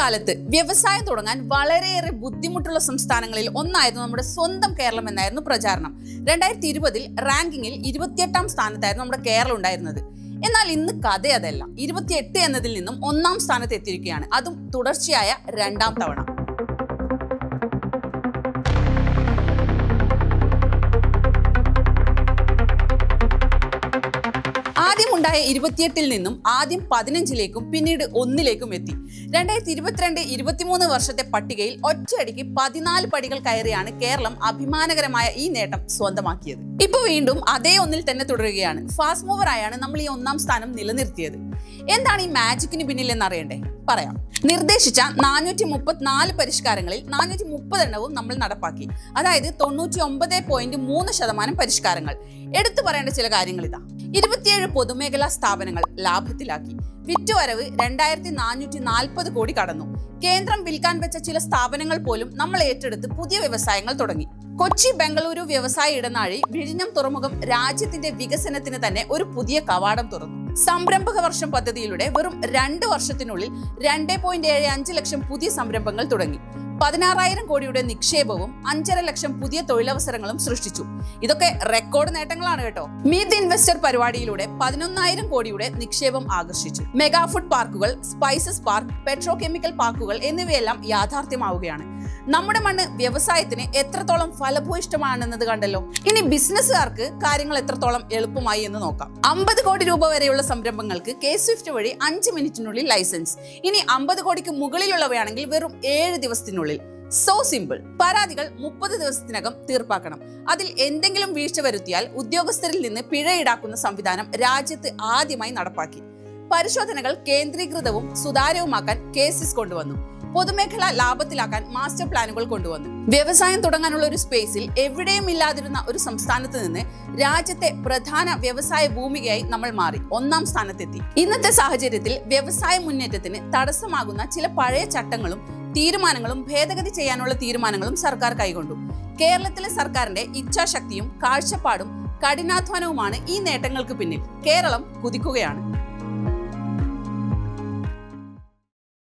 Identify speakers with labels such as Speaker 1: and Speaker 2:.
Speaker 1: കാലത്ത് വ്യവസായം തുടങ്ങാൻ വളരെയേറെ ബുദ്ധിമുട്ടുള്ള സംസ്ഥാനങ്ങളിൽ ഒന്നായിരുന്നു നമ്മുടെ സ്വന്തം കേരളം എന്നായിരുന്നു പ്രചാരണം. 2020 റാങ്കിങ്ങിൽ 28ാം സ്ഥാനത്തായിരുന്നു നമ്മുടെ കേരളം ഉണ്ടായിരുന്നത്. എന്നാൽ ഇന്ന് കഥ അതല്ല. 28 എന്നതിൽ നിന്നും 1ാം സ്ഥാനത്ത് എത്തിയിരിക്കുകയാണ്, അതും തുടർച്ചയായ 2ാം തവണ. ആദ്യമുണ്ടായ 28ൽ നിന്നും ആദ്യം 15ലേക്കും പിന്നീട് 1ലേക്കും എത്തി. 2022-23 വർഷത്തെ പട്ടികയിൽ ഒറ്റയടിക്ക് 14 പടികൾ കയറിയാണ് കേരളം അഭിമാനകരമായ ഈ നേട്ടം സ്വന്തമാക്കിയത്. ഇപ്പൊ വീണ്ടും അതേ 1ൽ തന്നെ തുടരുകയാണ്. ഫാസ്റ്റ് മൂവറായാണ് നമ്മൾ ഈ 1ാം സ്ഥാനം നിലനിർത്തിയത്. എന്താണ് ഈ മാജിക്കിന് പിന്നിൽ എന്നറിയണ്ടേ? പറയാം. നിർദ്ദേശിച്ച 434 പരിഷ്കാരങ്ങളിൽ 430 എണ്ണവും നമ്മൾ നടപ്പാക്കി. അതായത് 99.3% പരിഷ്കാരങ്ങൾ. എടുത്തു പറയേണ്ട ചില കാര്യങ്ങൾ ഇതാ. 27 പൊതുമേഖലാ സ്ഥാപനങ്ങൾ ലാഭത്തിലാക്കി. വിറ്റുവരവ് 2440 കോടി കടന്നു. കേന്ദ്രം വിൽക്കാൻ വെച്ച ചില സ്ഥാപനങ്ങൾ പോലും നമ്മൾ ഏറ്റെടുത്ത് പുതിയ വ്യവസായങ്ങൾ തുടങ്ങി. കൊച്ചി ബംഗളൂരു വ്യവസായ ഇടനാഴി, വിഴിഞ്ഞം തുറമുഖം രാജ്യത്തിന്റെ വികസനത്തിന് തന്നെ ഒരു പുതിയ കവാടം തുറന്നു. സംരംഭക വർഷം പദ്ധതിയിലൂടെ വെറും 2 വർഷത്തിനുള്ളിൽ 2.75 ലക്ഷം പുതിയ സംരംഭങ്ങൾ തുടങ്ങി. 16,000 കോടിയുടെ നിക്ഷേപവും 5.5 ലക്ഷം പുതിയ തൊഴിലവസരങ്ങളും സൃഷ്ടിച്ചു. ഇതൊക്കെ റെക്കോർഡ് നേട്ടങ്ങളാണ് കേട്ടോ. മീറ്റ് ദി ഇൻവെസ്റ്റർ പരിപാടിയിലൂടെ 11,000 കോടിയുടെ നിക്ഷേപം ആകർഷിച്ചു. മെഗാ ഫുഡ് പാർക്കുകൾ, സ്പൈസസ് പാർക്ക്, പെട്രോ കെമിക്കൽ പാർക്കുകൾ എന്നിവയെല്ലാം യാഥാർത്ഥ്യമാവുകയാണ്. നമ്മുടെ മണ്ണ് വ്യവസായത്തിന് എത്രത്തോളം ഫലഭൂയിഷ്ടമാണെന്നത് കണ്ടല്ലോ. ഇനി ബിസിനസ്സുകാർക്ക് കാര്യങ്ങൾ എത്രത്തോളം എളുപ്പമായി എന്ന് നോക്കാം. 50 കോടി രൂപ വരെയുള്ള സംരംഭങ്ങൾക്ക് K-Swift വഴി 5 മിനിറ്റിനുള്ളിൽ ലൈസൻസ്. ഇനി 50 കോടിക്ക് മുകളിലുള്ളവയാണെങ്കിൽ വെറും 7 ദിവസത്തിനുള്ളിൽ. So simple. പരാതികൾ 30 ദിവസത്തിനകം തീർപ്പാക്കണം. അതിൽ എന്തെങ്കിലും വീഴ്ച വരുത്തിയാൽ ഉദ്യോഗസ്ഥരിൽ നിന്ന് പിഴ ഈടാക്കുന്ന സംവിധാനം രാജ്യത്ത് ആദ്യമായി നടപ്പാക്കി. പരിശോധനകൾ കേന്ദ്രീകൃതവും സുതാര്യവുമാക്കാൻ KSIS കൊണ്ടുവന്നു. പൊതുമേഖല ലാഭത്തിലാക്കാൻ മാസ്റ്റർ പ്ലാനുകൾ കൊണ്ടുവന്നു. വ്യവസായം തുടങ്ങാനുള്ള ഒരു സ്പേസിൽ എവിടെയും ഇല്ലാതിരുന്ന ഒരു സംസ്ഥാനത്ത് നിന്ന് രാജ്യത്തെ പ്രധാന വ്യവസായ ഭൂമികയായി നമ്മൾ മാറി 1ാം സ്ഥാനത്തെത്തി. ഇന്നത്തെ സാഹചര്യത്തിൽ വ്യവസായ മുന്നേറ്റത്തിന് തടസ്സമാകുന്ന ചില പഴയ ചട്ടങ്ങളും തീരുമാനങ്ങളും ഭേദഗതി ചെയ്യാനുള്ള തീരുമാനങ്ങളും സർക്കാർ കൈക്കൊണ്ടു. കേരളത്തിലെ സർക്കാരിന്റെ ഇച്ഛാശക്തിയും കാഴ്ചപ്പാടും കഠിനാധ്വാനവുമാണ് ഈ നേട്ടങ്ങൾക്ക് പിന്നിൽ. കേരളം കുതിക്കുകയാണ്.